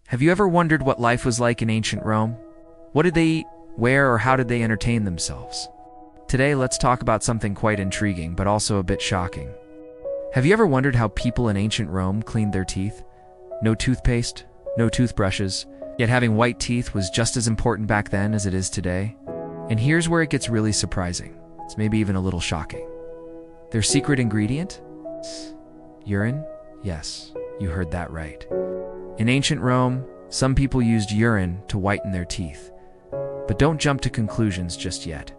Have you ever wondered what life was like in ancient Rome? What did they eat, where, or how did they entertain themselves? Today, let's talk about something quite intriguing, but also a bit shocking. Have you ever wondered how people in ancient Rome cleaned their teeth? No toothpaste, no toothbrushes, yet having white teeth was just as important back then as it is today. And here's where it gets really surprising. It's maybe even a little shocking. Their secret ingredient? Urine? Yes, you heard that right. In ancient Rome, some people used urine to whiten their teeth. But don't jump to conclusions just yet.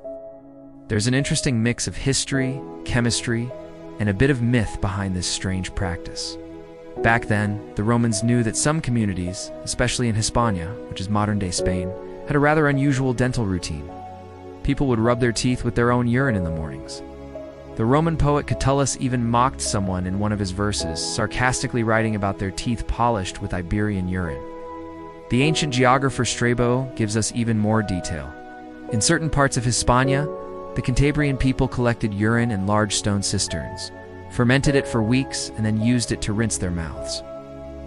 There's an interesting mix of history, chemistry, and a bit of myth behind this strange practice. Back then, the Romans knew that some communities, especially in Hispania, which is modern-day Spain, had a rather unusual dental routine. People would rub their teeth with their own urine in the mornings. The Roman poet Catullus even mocked someone in one of his verses, sarcastically writing about their teeth polished with Iberian urine. The ancient geographer Strabo gives us even more detail. In certain parts of Hispania, the Cantabrian people collected urine in large stone cisterns, fermented it for weeks, and then used it to rinse their mouths.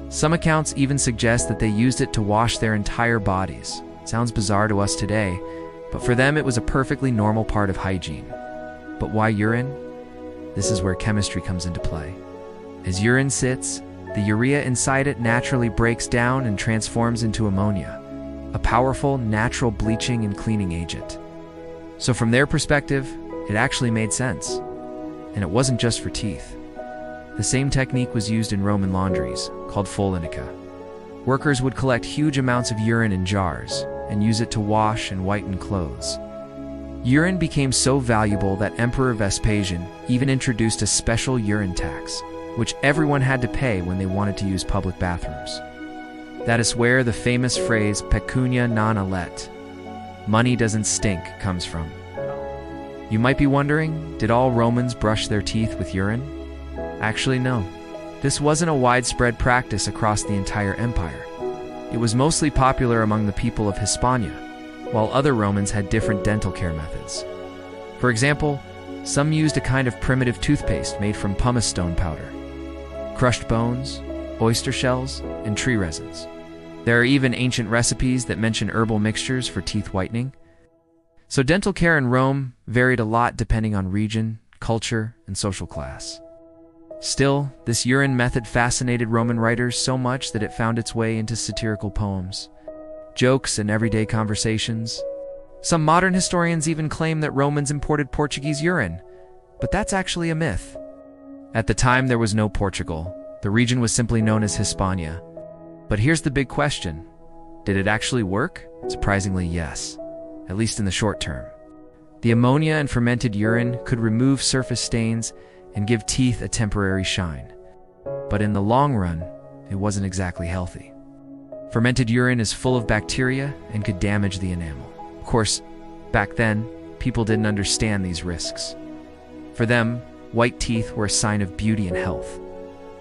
Some accounts even suggest that they used it to wash their entire bodies. It sounds bizarre to us today, but for them it was a perfectly normal part of hygiene. But why urine? This is where chemistry comes into play. As urine sits, the urea inside it naturally breaks down and transforms into ammonia, a powerful natural bleaching and cleaning agent. So from their perspective, it actually made sense. And it wasn't just for teeth. The same technique was used in Roman laundries, called pholenica. Workers would collect huge amounts of urine in jars and use it to wash and whiten clothes. Urine became so valuable that Emperor Vespasian even introduced a special urine tax, which everyone had to pay when they wanted to use public bathrooms. That is where the famous phrase Pecunia non olet, money doesn't stink, comes from. You might be wondering, did all Romans brush their teeth with urine? Actually, no. This wasn't a widespread practice across the entire empire. It was mostly popular among the people of Hispania, while other Romans had different dental care methods. For example, some used a kind of primitive toothpaste made from pumice stone powder, crushed bones, oyster shells, and tree resins. There are even ancient recipes that mention herbal mixtures for teeth whitening. So dental care in Rome varied a lot depending on region, culture, and social class. Still, this urine method fascinated Roman writers so much that it found its way into satirical poems, jokes, and everyday conversations. Some modern historians even claim that Romans imported Portuguese urine, but that's actually a myth. At the time, there was no Portugal. The region was simply known as Hispania. But here's the big question. Did it actually work? Surprisingly, yes. At least in the short term. The ammonia and fermented urine could remove surface stains and give teeth a temporary shine. But in the long run, it wasn't exactly healthy. Fermented urine is full of bacteria and could damage the enamel. Of course, back then, people didn't understand these risks. For them, white teeth were a sign of beauty and health.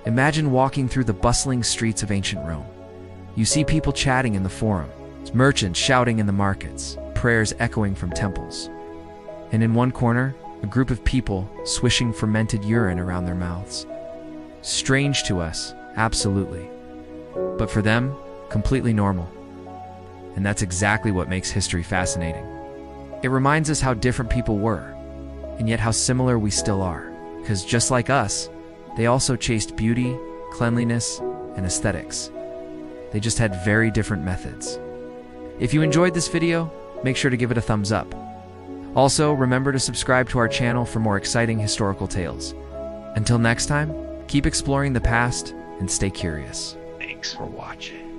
Imagine walking through the bustling streets of ancient Rome. You see people chatting in the forum, merchants shouting in the markets, prayers echoing from temples. And in one corner, a group of people swishing fermented urine around their mouths. Strange to us, absolutely. But for them, completely normal. And that's exactly what makes history fascinating. It reminds us how different people were, and yet how similar we still are. Because just like us, they also chased beauty, cleanliness, and aesthetics. They just had very different methods. If you enjoyed this video, make sure to give it a thumbs up. Also, remember to subscribe to our channel for more exciting historical tales. Until next time, keep exploring the past and stay curious. Thanks for watching.